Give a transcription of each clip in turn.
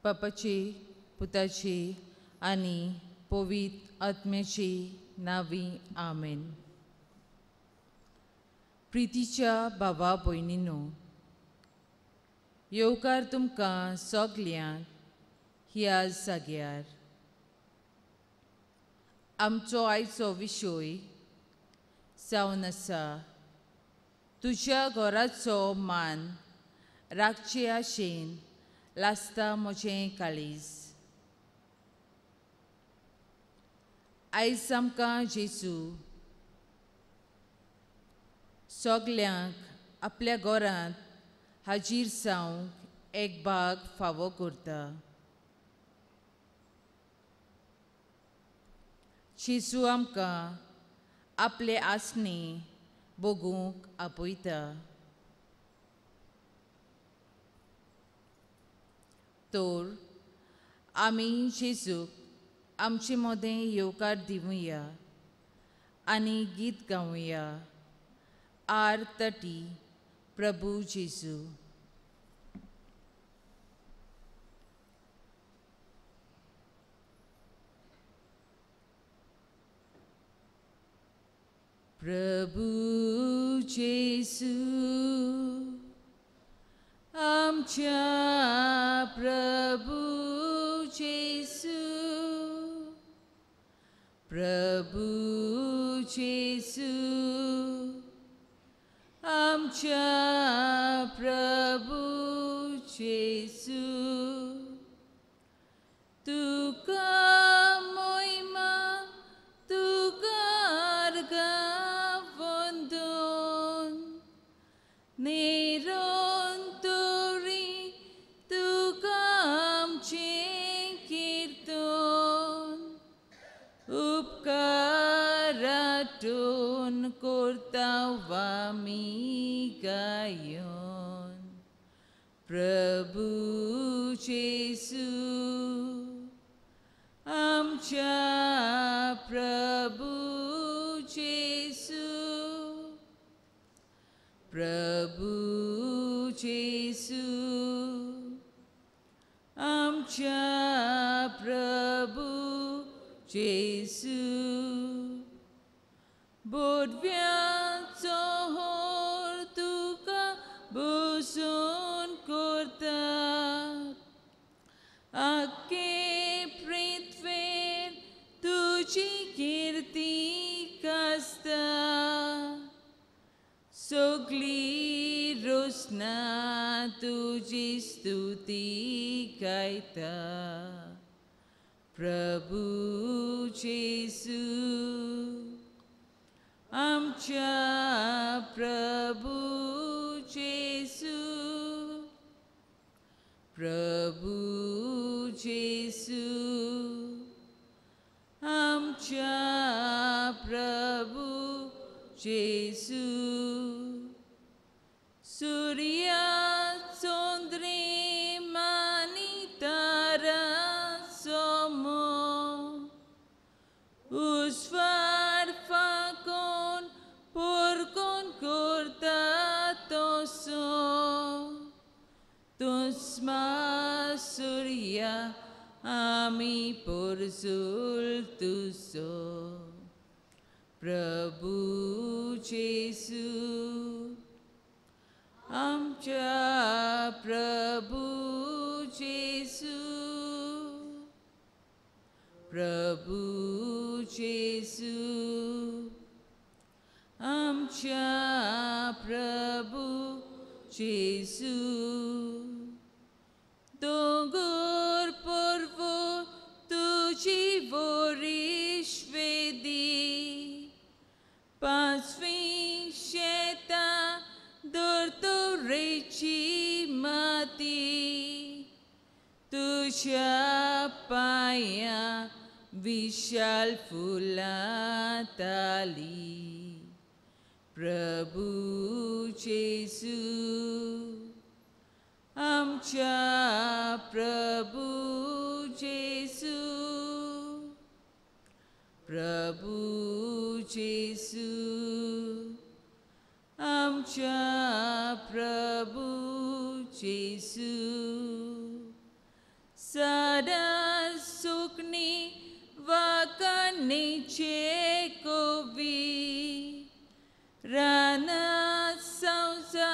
बापाची, पुताची आनी पवित्र आत्म्याची नांवी आमेन. प्रितीच्या भावा भयणींनो, येवकार तुमकां सगल्यांक ह्या जाग्यार. आमचो आयचो विशय जावन आसा तुज्या घराचो मान राखचे आशेन लासता म्हजें काळीज. आयज आमकां जेजू सगल्यांक आपल्या घरांत हाजीर जावंक एक भाग फावो करता. जेजू आमकां आपले आसणे भोगूंक आपयता. तर आमी जेजूक आमचे मोदें येवकार दिवया आनी गीत गावया. आर तटी प्रभू जेजू. प्रभू जेजू आमच्या प्रभू जेजू. प्रभू जेजू आमच्या प्रभू जेजू. तुका महिमा तुका वंदन निरंतरी तुका आमचें कीर्तन. उपकारातून करता आमी गायन. प्रभू जेजू आमच्या प्रभू जेजू. प्रभू जेजू आमच्या प्रभू जेजू. बोडव्याचो होर तुका बसून करता. आख्खे पृथ्वेर तुजी कीर्ती कास्ता. सगली रोसना तुजी स्तुती गायता. प्रभू जेजू आमच्या प्रभू जेजू. प्रभू जेजू आमच्या प्रभू जेजू. सूर्या चंद्रिमानी तारा उस्वार फाकोन पोरकोन करता तसो. तुस्मा सूर्या आमी पोरजूल तुसो. प्रभू जेजू आमच्या प्रभू जेजू. प्रभू जेजू आमच्या प्रभू जेजू. दोंगर पर्वत तुजी वरीश वेदी. पांचवी शेतां दोतोरेची माती. तुज्या पांया विशाल फुलां ताली. प्रभू जेजू आमच्या प्रभू जेजू. प्रभू जेजू आमच्या प्रभू जेजू. सदा सुखनी वाकणीचे कोवी राना संसा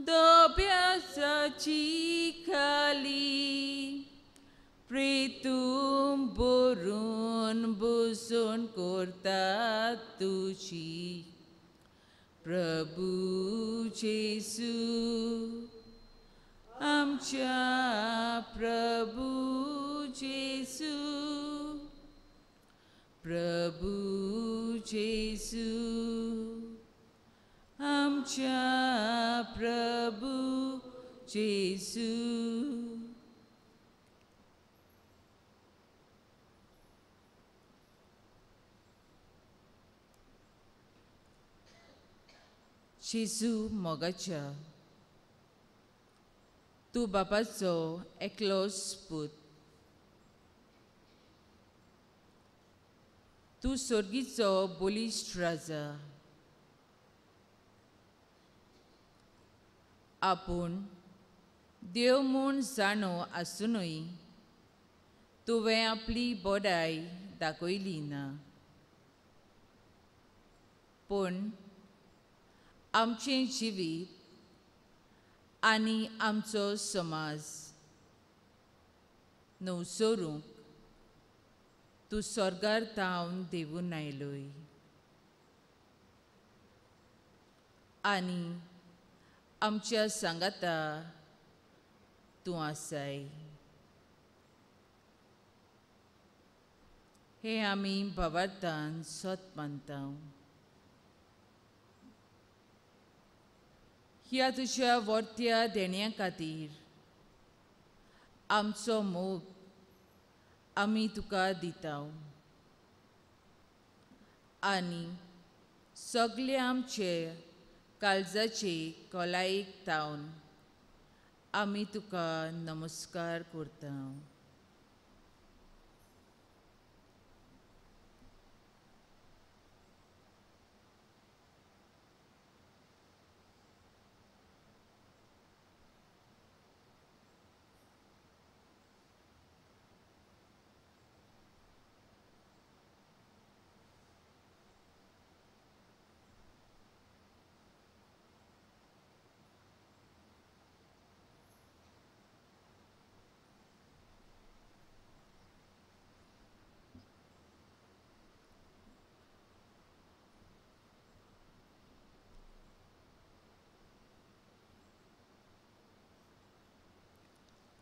दोब्यासाची खाली प्रीतूम बोरून बुसून करता तुझी प्रभू जेसू आमच्या प्रभू जेसू प्रभू जेसू आमच्या प्रभू जेसू जेसू मोगाच्या तूं बापाचो एकलोच पूत तूं सर्गीचो बलिश्ट राजा आपूण देव म्हूण जाणो आसुनूय तुवें आपली बोडाय दाखयली ना पूण आमचें जिवीत आनी आमचो समाज नवसरूंक तूं स्वर्गार थावन देवून आयलोय आनी आमच्या सांगाता तूं आसाय हें आमी भावार्थान सत मानता ह्या तुज्या वर्त्या देण्या खातीर आमचो मोग आमी तुका दिता आनी सगळे आमचे काळजाचे खोलायेक थावन आमी तुका नमस्कार करता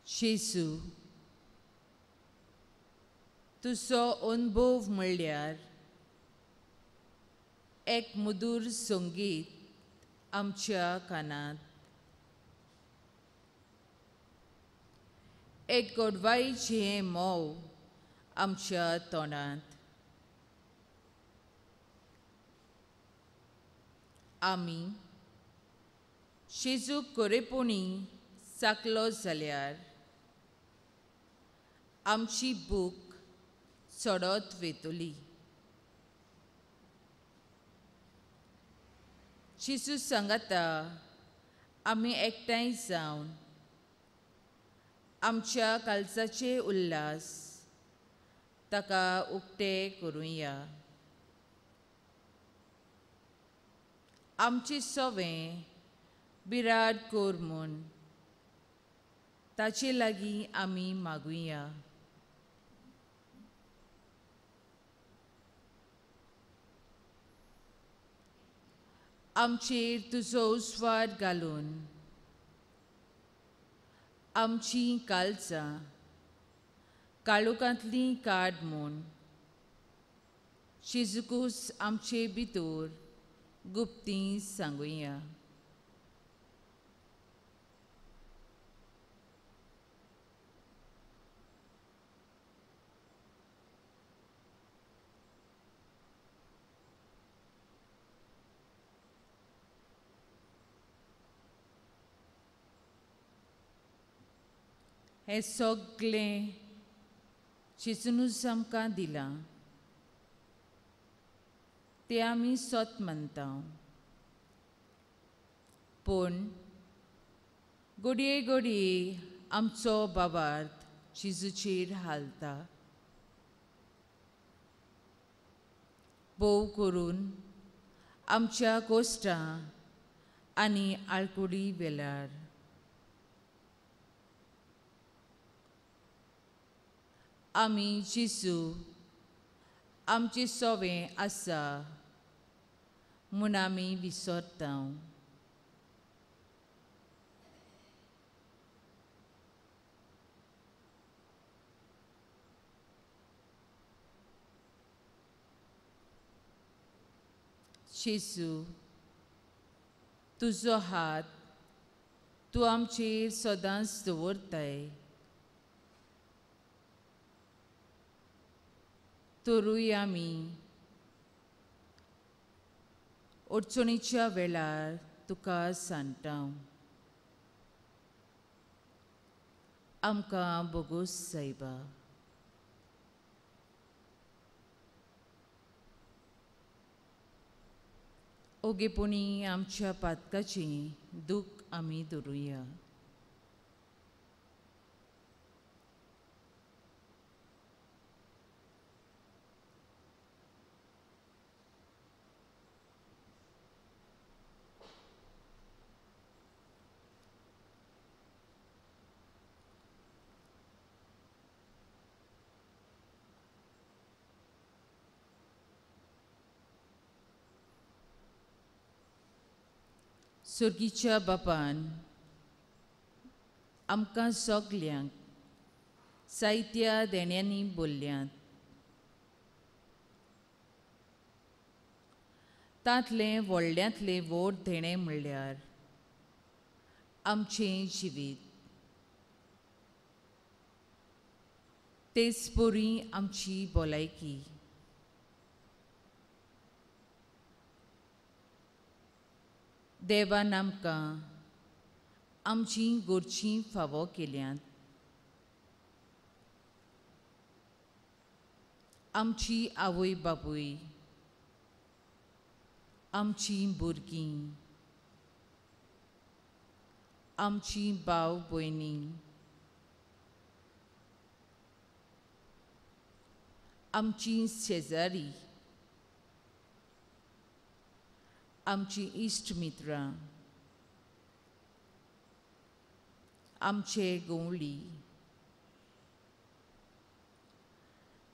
जेसू तुजो अनुभव म्हणल्यार एक मधुर संगीत आमच्या कानांत एक गोडवायेचें मोव आमच्या तोंडांत आमी जेजूक खरेपणी साकलो जाल्यार आमची भूक चडत वेतली जेजू सांगता आमी एकठांय जावन आमच्या काळजाचे उल्हास ताका उक्ते करुया आमचे सवें बिराड कोर म्हूण ताचे लागीं आमी मागुया आमचेर तुजो उस्वाद घालून आमचीं काळजां काळोखांतलीं काड म्हूण जेजूकुस आमचे भितर गुप्ती सांगुया हें सगळें जेजूनुच आमकां दिलां तें आमी सत मानता पूण घडये घडये आमचो भावार्थ चिजूचेर हालता. बोव करून आमच्या कोश्टां आनी आळकुडी वेल्यार आमी जिसू आमचे सोवें आसा म्हूण आमी विसरता. जेसू, तुजो हात तूं आमचेर सदांच दवरताय. तरूय आमी अडचणीच्या वेळार तुका सांगता. आमकां बोगूस सायबा. ओगेपणी आमच्या पातकाचें दूख आमी धरुया. सुर्गीच्या बापान आमकां सगल्यांक जायत्या देण्यांनी भरल्यांत. तांतलें व्हडल्यांतलें व्हड देणें म्हणल्यार आमचें जिवीत. तेच परी आमची भलायकी. देवान आमकां आमचीं गोरचीं फावो केल्यांत. आमची आवय बापूय, आमचीं भुरगीं, आमचीं भाव भयणी, आमचीं शेजारी, आमचीं इश्ट मित्रां, आमचे गवळी,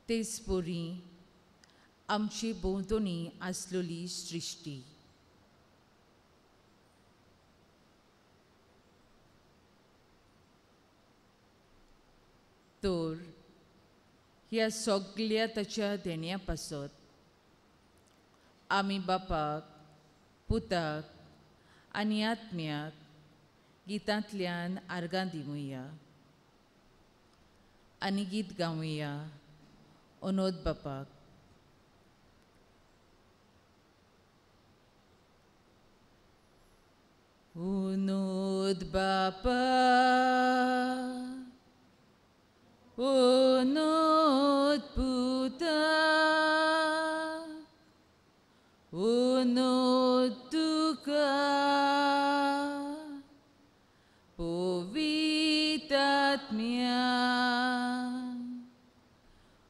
तेच परी आमचे भोंवतणी आसलेली सृश्टी. तर ह्या सगळ्या ताच्या देण्या पासत आमी बापाक, पुताक आनी आत्म्याक गितांतल्यान आर्गां दिवया आनी गीत गावया अनोद बापाक. अनोद बापा, अनोद पुता, अनोद तुका, पवित्र आत्म्या.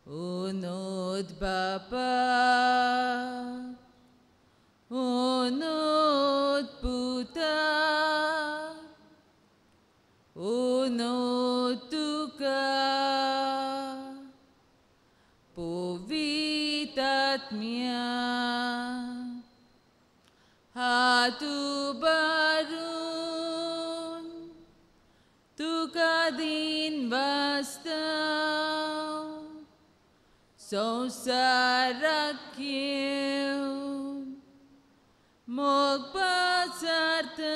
अनोद बापा, अनोद पुता, अनोद तुका, पवित्र आत्म्या. हात उबारून तुका दिन वाचतां, संवसाराक येवन मोग पाचारतां.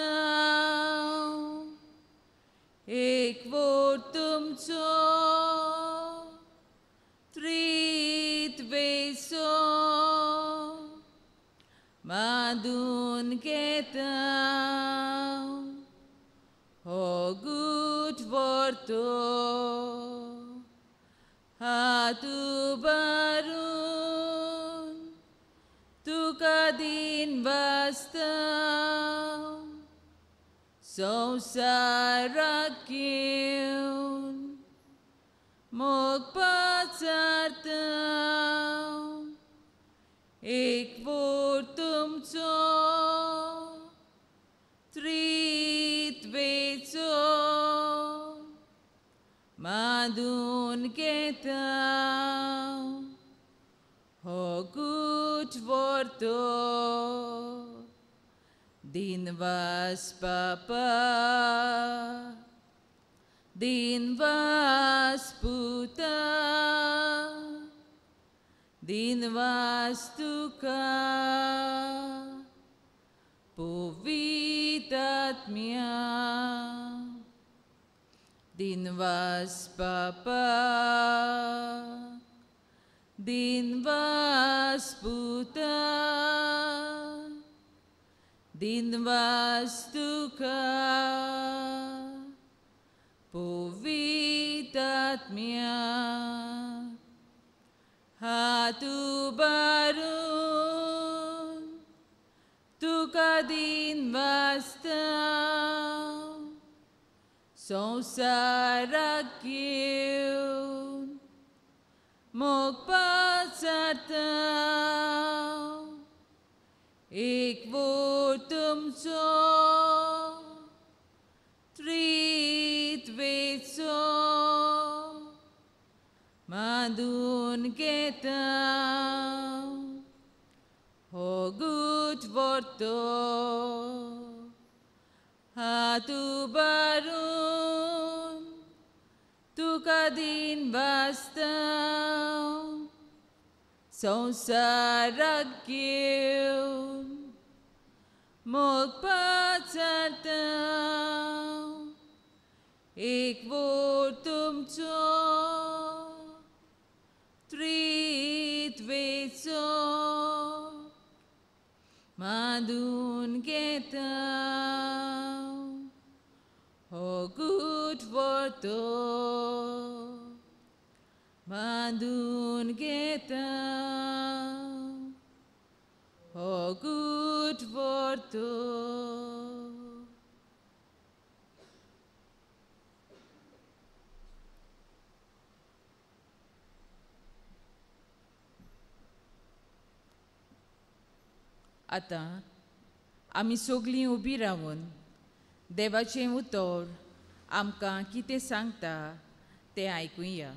एक वोट तुमचो त्रीत वेसो मादून घेता. हो गूट व्हरतो हात उबारून तुका दिन वाचतां, संवसाराक येवन मोग पचारता एक वोर तुमचो त्रित्वेचो मादून घेता हो गुट वर्तो दिनवास पापा दिनवास पुता दिनवास तुका पवित्रात्म्या दिनवास पापा दिनवास पुता दिनवास तुका पवित्रात्म्या हात उबारून तुका दिनवासता संवसाराक घेवन मोग पचारता एक वोर तुमचो त्रित्वेचो मादून घेता हो गुट वर्तो हात उबारून तुका दिनवासता संवसाराक घेवन मोग पचारता एक वोर तुमचो त्रित्वेचो मादून घेता हो गुट वर्तो मादून घेता हो गुट वर्तो आतां आमी सगळीं उबी रावून देवाचें उतर आमकां कितें सांगता तें आयकुया.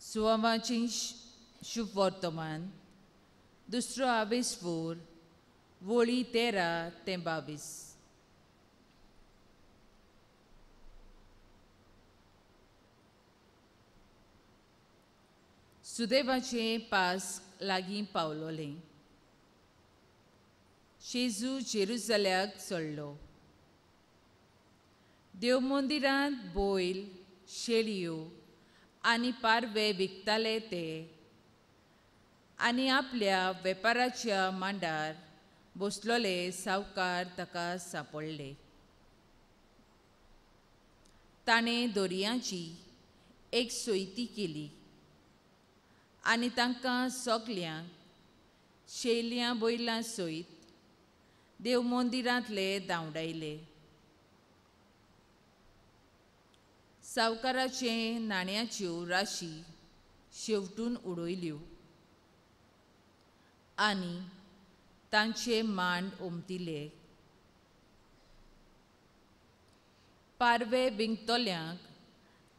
सुवामाचें शुभ वर्तमान 2 वळी 13 ते 22. सुदैवाचें पास्क लागीं पावलोलें. जेजू जेरुसल्याक चडलो. देव मंदिरांत बैल, शेळयो आनी पारवे विकताले ते आनी आपल्या वेपाराच्या मांडार बसलोले सावकार ताका सांपडले. ताणें दोरयांची एक सोयती केली आनी तांकां सगल्यांक शेळयां बैलां सयत देव मंदिरांतले धांवडायले. सावकाराचे नाण्यांच्यो राशी शेवटून उडयल्यो आनी तांचे मांड उमटिले. पारवे विंगतल्यांक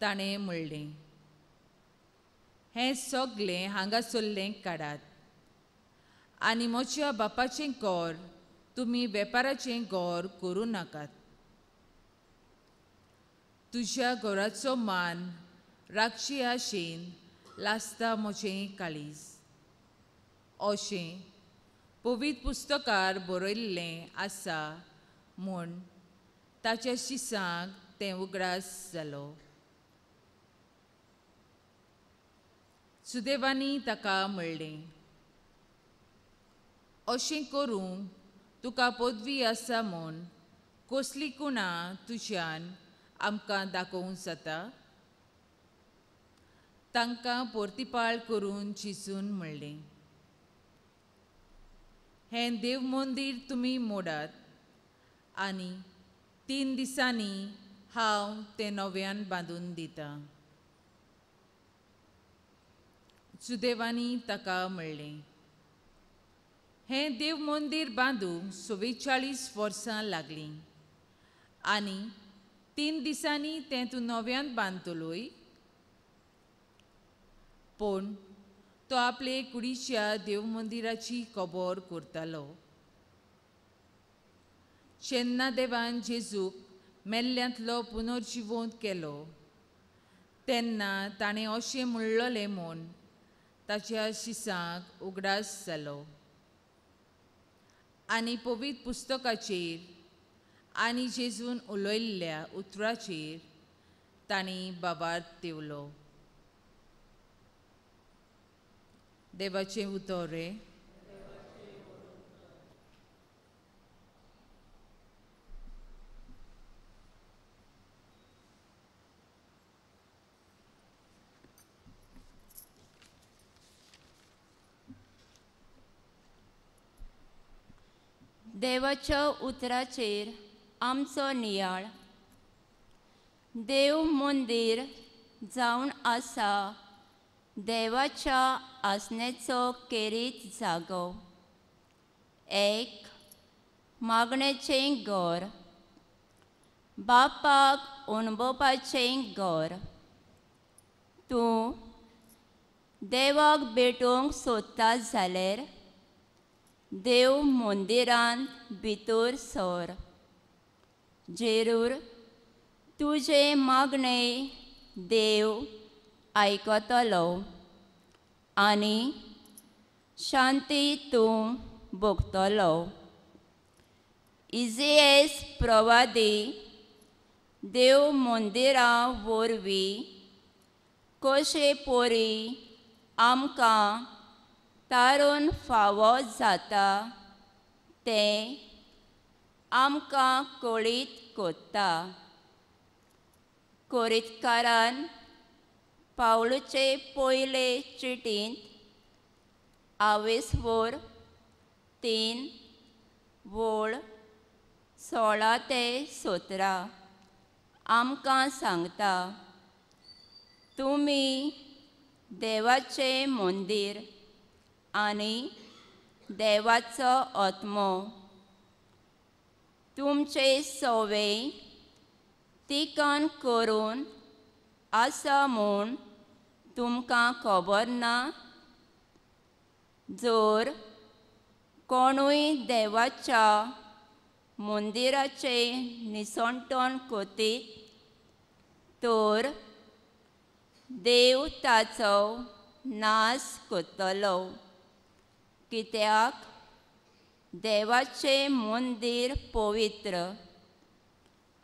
ताणें म्हणलें, हें सगलें हांगासरलें काडात आनी म्हज्या बापाचें घर तुमी वेपाराचें घर करूं नाकात. तुज्या घराचो मान राखचे आशेन लासता म्हजें काळीज अशें पवित्र पुस्तकार बरयल्लें आसा म्हूण ताच्या शिसांक तें उगडास जालो. सुदैवानी ताका म्हणलें, अशें करूंक तुका पदवी आसा म्हूण कसली गुणां तुज्यान आमकां दाखोवंक जाता. तांकां परतीपाळ करून जेजून म्हणलें, हें देव मंदीर तुमी मोडात आनी 3 दिसांनी हांव तें नव्यान बांदून दितां. सुदैवानी ताका म्हणलें, हें देव मंदीर बांदूंक 44 वर्सां लागलीं, आनी 3 दिसांनी तें तूं नव्यान बांदतलोय? पूण तो आपले कुडीच्या देव मंदिराची खबर करतालो. जेन्ना देवान जेजूक मेल्ल्यांतलो पुनर्जिवंत केलो, तेन्ना ताणें अशें म्हणलोलें म्हूण ताच्या शिसांक उगडास जालो. आनी पवित्र पुस्तकाचेर आनी जेजून उलयल्ल्या उतराचेर तांणी बाबार्थ दिवलो. देवाचें उतर. देवाच्या उतराचेर आमचो नियाळ. देव मंदीर जावन आसा देवाच्या आसनेचो केरीत जागो. एक मागणेचें घर, बापाक अणभवपाचें घर. तूं देवाक भेटोवंक सोदता जाल्यार देव मंदिरांत भितर सर. जरूर तुजें मागणें देव आयकतलो आनी शांती तूं भोगतलो. इजेस प्रवादी देव मंदिरा वरवीं कशे परी आमकां तारून फावो जाता तें आमकां कळीत कोत्ता. कोरीतकारान पावलुचे पयले चिटींत आवेसवर 3 वळ 16 ते 17 आमकां सांगता, तुमी देवाचें मंदीर आनी देवाचो आत्मो. तुमचे सवय तिकान करून आसा म्हूण तुमकां खबर ना? जर कोणूय देवाच्या मंदिराचें निसणटण कोतीत तर देव ताचो नाश कोत्तलो, कित्याक देवाचें मंदीर पवित्र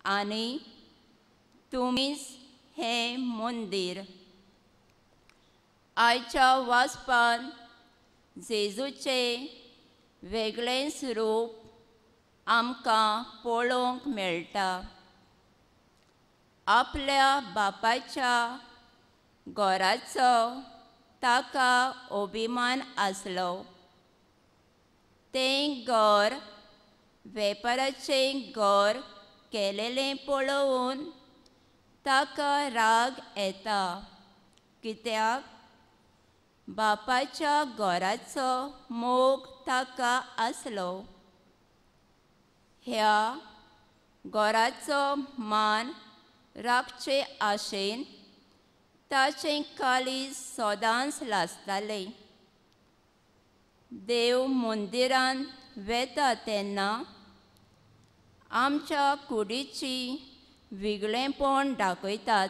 आनी तुमीच हें मंदीर. आयच्या वाचपान जेजूचें वेगळेंच रूप आमकां पळोवंक मेळटा. आपल्या बापाच्या घराचो ताका अभिमान आसलो. तें घर वेपाराचें घर केलेलें पळोवन ताका राग येता, कित्याक बापाच्या घराचो मोग ताका आसलो. ह्या घराचो मान राखचे आशेन ताचें काळीज सदांच लासतालें. देव मंदिरांत वेता तेन्ना आमच्या कुडीची वेगळेपण दाखयतात.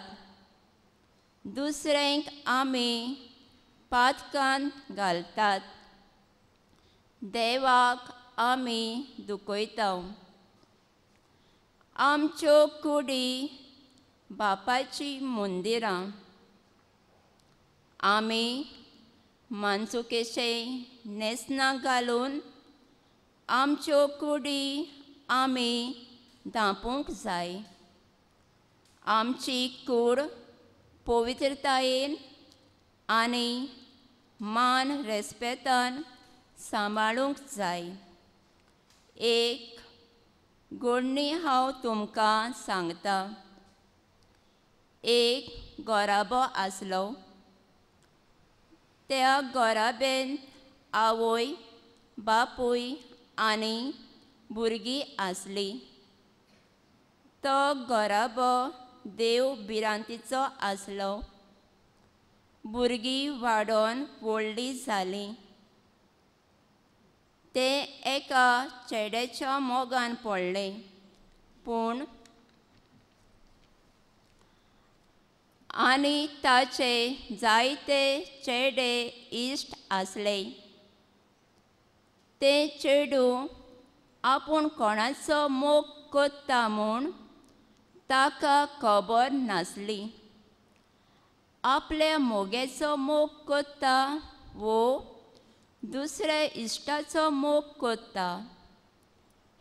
दुसऱ्यांक आमी पातकांत घालतात, देवाक आमी दुखयता. आमच्यो कुडी बापाची मंदिरां. आमी मांचुकेचें नेसनां घालून आमच्यो कुडी आमी धांपूंक जाय. आमची कूड पवित्रतायेन आनी मान रेस्पेतान सांबाळूंक जाय. एक घडणी हांव तुमकां सांगता. एक गोराबो आसलो. त्या गोराबेन आवय, बापूय आनी भुरगीं आसलीं. तो गोराबो देव भिरांतीचो आसलो. भुरगीं वाडोन व्हडलीं जालीं. ते एका चेड्याच्या मोगान पडले. पूण आनी ताचे जायते चेडे इश्ट आसले. ते चेडू आपूण कोणाचो मोग कोत्ता म्हूण ताका खबर नासली. आपल्या मोग्याचो मोग कोत्ता वो दुसऱ्या इश्टाचो मोग कोत्ता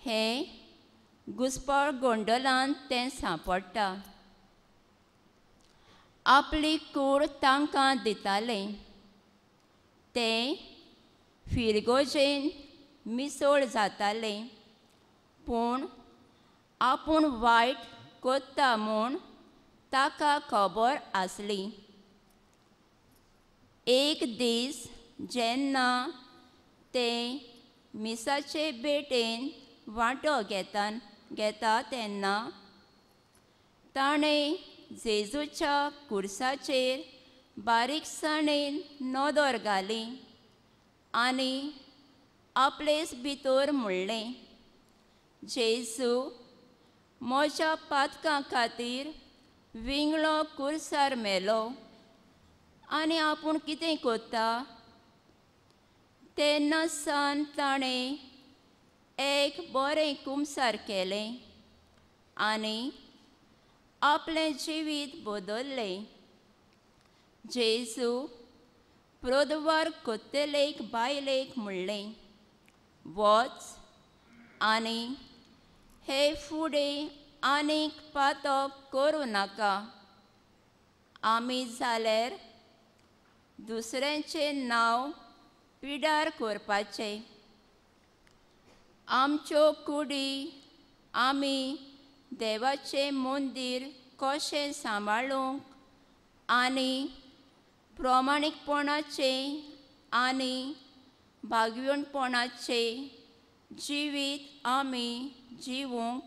हें घुसपळ गोंडलांत तें सांपडटा. आपली कूड तांकां दिताले. ते फिरगोजेन मिसळ जाताले. पूण आपूण वायट कोत्ता म्हूण ताका खबर आसली. एक दीस जेन्ना ते मिसाचे भेटेन वांटो घेता तेन्ना ताणें जेजूच्या कुर्साचेर बारीकसाणेन नदर घाली आनी आपलेच भितर म्हणलें, जेजू, म्हज्या पातकां खातीर विंगडो कुर्सार मेलो आनी आपूण कितें कोत्ता? तेन्ना सावन ताणें एक बरें कुंबसार केलें आनी आपलें जिवीत बदल्लें. जेजू प्रोदवार कोत्तेलेक बायलेक म्हणलें, वच आनी हे फुडें आनीक पातक करूं नाका. आमी जाल्यार दुसऱ्यांचें नांव पिड्यार करपाचें. आमच्यो कुडी आमी देवाचें मंदीर कशें सांबाळूंक आनी प्रमाणीकपणाचें आनी भागवणपणाचें जिवीत आमी जिवूंक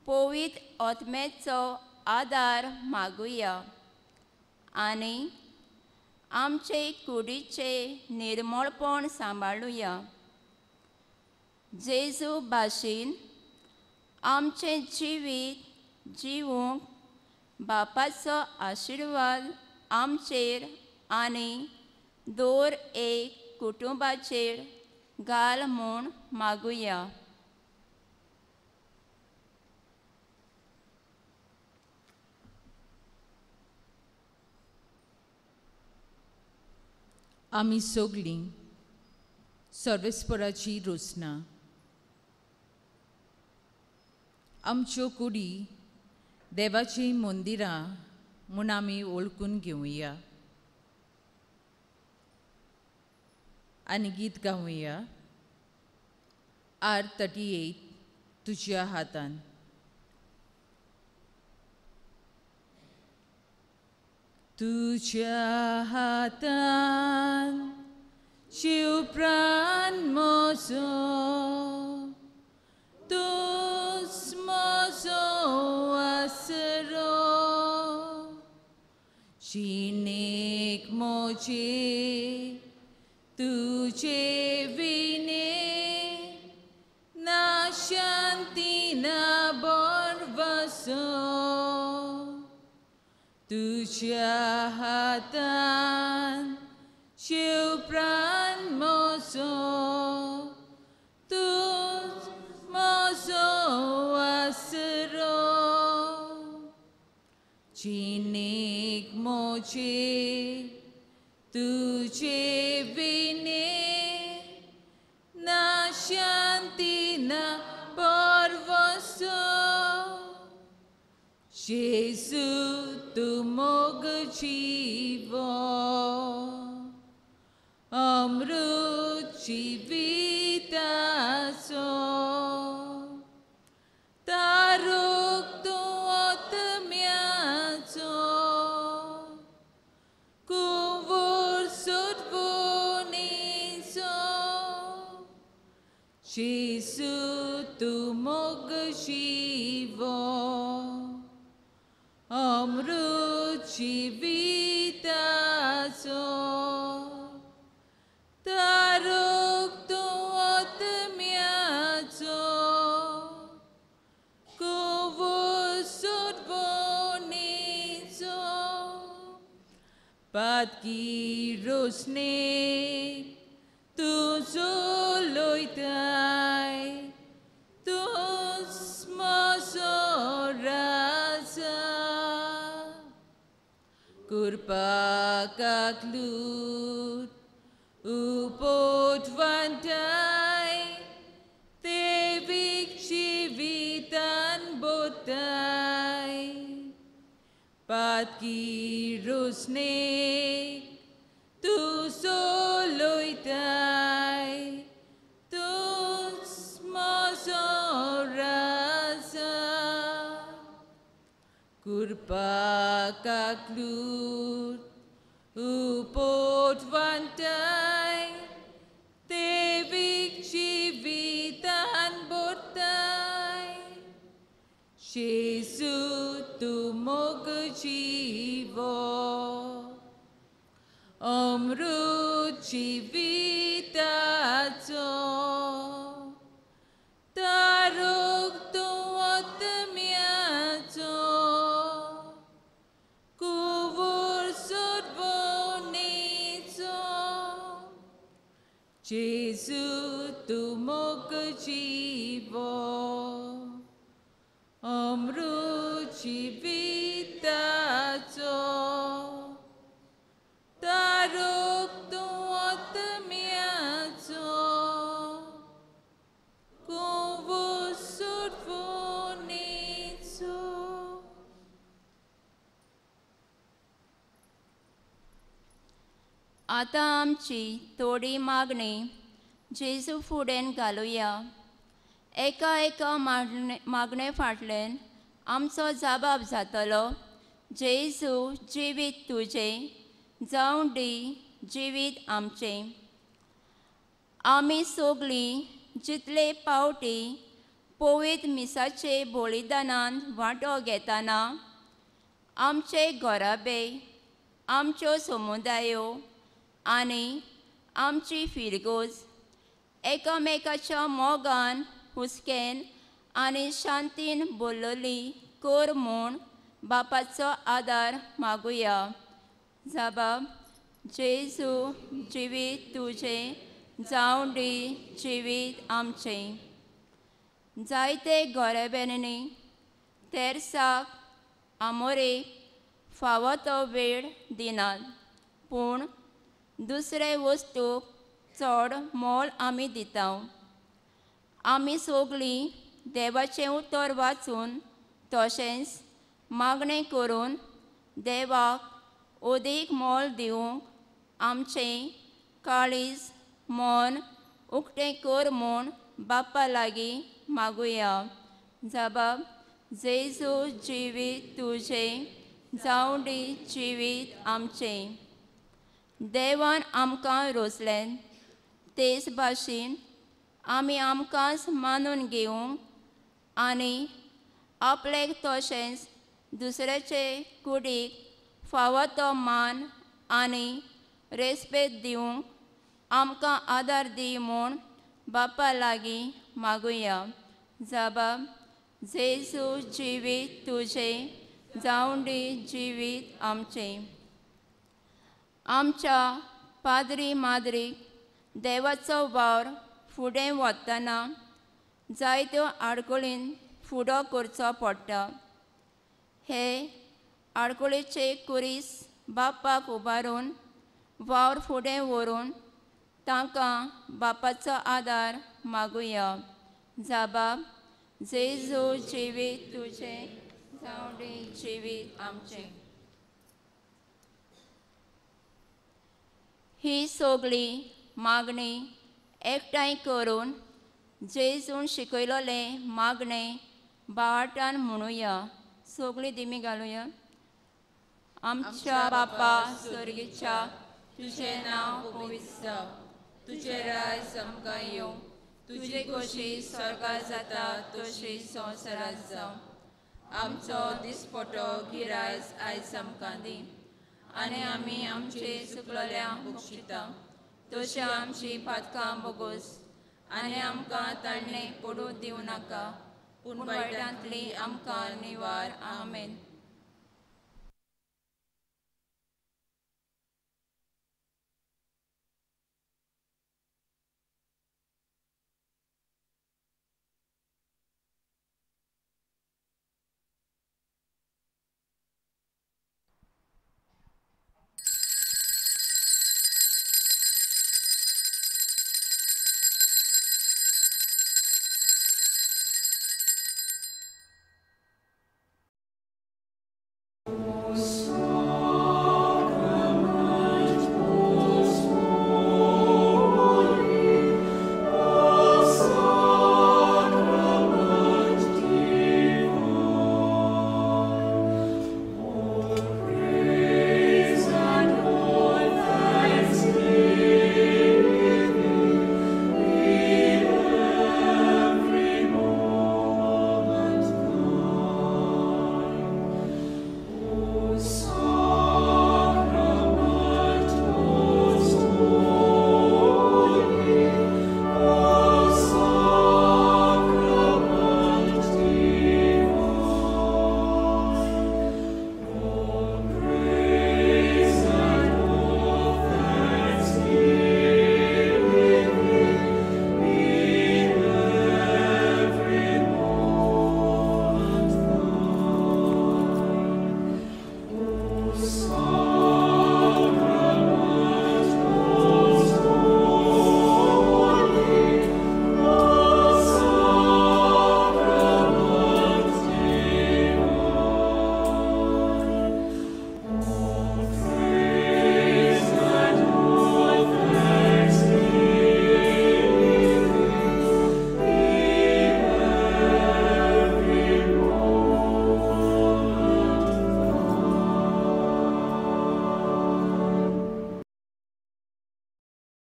पवित्र आत्म्याचो आदार मागुया आनी आमचे कुडीचें निर्मळपण सांबाळुया. जेजू भाशेन आमचें जिवीत जिवूंक बापाचो आशिर्वाद आमचेर आनी दर एक कुटुंबाचेर घाल म्हूण मागुया. आमी सगलीं सर्वेस्पराची रोसना आमच्यो कुडी देवाची मंदिरां म्हूण आमी ओळखून घेवया आनी गीत गावया. R38 तुज्या हातान. तुज्या हातान जीव प्राण म्हजो, तूच म्हजो आसरो. जिणेक म्हजे तुजे विणे ना शांती ना बरवसो. तुज्या हातान जीव प्राण म्हजो, तूच म्हजो आसरो. जिणेक म्हजे तुजे विणे ना शांती ना परवसो. जेजू तूं मोग जीवो, अमृत जिविताचो. मोग शिवो अमृत जिविताचो तारुक तूं आत्म्याचो कुवूसुत बोनीचो पातकी रोसने तुझो लोयताय तुझ म्हजो राजा kurpakaklut upodvantai tevik jivitan botai patki rusnek tu soloitai tu smosorasa kurpakaklut upodvantai tevik jivitan botai Jesu tu mog jivo अमृत जिविताचो तारुक तूं आत्म्याचो कुवूसुत बोनीचो जेजू तूं मोग जिवो अमृत जिविताचो तारुक तूं आत्म्याचो कुवूसुत बोनीचो आतां आमची थोडी मागणी जेजू फुडें घालुया. एका मागणे फाटल्यान आमचो जबाब जातलो जेजू जिवीत तुजें जावं दी जिवीत आमचें. आमी सगळीं जितले पावटी पवित्र मिसाचे बलिदानांत वांटो घेतना आमचे घोराबे, आमच्यो समुदायो आनी आमची फिरगोज एकामेकाच्या मोगान हुस्केन आनी शांतीन भरलेली कर म्हूण बापाचो आदार मागुया. जबाब जेजू जिवीत तुजें जावं दी जिवीत आमचें. जायते घोरेबेनी तेर्साक आमोरेक फावो तो वेळ दिनात, पूण दुसरे वस्तूक चड मोल आमी दिता. आमी सगळीं देवाचें उतर वाचून तशेंच मागणें करून देवाक अदीक मोल दिवंक आमचें काळीज मन उक्तें कर म्हूण बापा लागीं मागुया. जबाब जेजू जिवीत तुजें जावं दी जिवीत आमचें. देवान आमकां रोसलें तेच भाशेन आमी आमकांच मानून घेवंक आनी आपलेक तशेंच दुसऱ्याचे कुडीक फावो तो मान आनी रेस्पेद दिवंक आमकां आदार दी म्हूण बापा लागीं मागुया. जबाब जेजू जिवीत तुजें जावं दी जिवीत आमचें. आमच्या पाद्री माद्रीक देवाचो वावर फुडें वतना जायत्यो आडखळींत फुडो करचो पडटा. हे आडखळीचे कुरीस बापाक उबारून वावर फुडें व्हरून तांकां बापाचो आदार मागुया. जबाब जेजू जिवीत तुजें जावं दी जिवीत आमचें. ही सगळी मागणी एकठांय करून जेजून शिकयलोलें मागणें बाळाटान म्हणुया. सगळीं दिमी घालुया. आमच्या बापा स्वर्गीच्या तुजें नांव पवित्र जावं, तुजें राज आमकां येवं, तुजे खोशी स्वर्गात जाता तशी संवसारात जावं. आमचो दिसपटो गिरायज आयज आमकां दी, आनी आमी आमचे चुकलोल्यांक बक्षिता तशी आमची पातकां बोगोस, आनी आमकां ताळणेक पडूं दिवं नाका, पूण वायटांतली आमकां निवार. आमेन.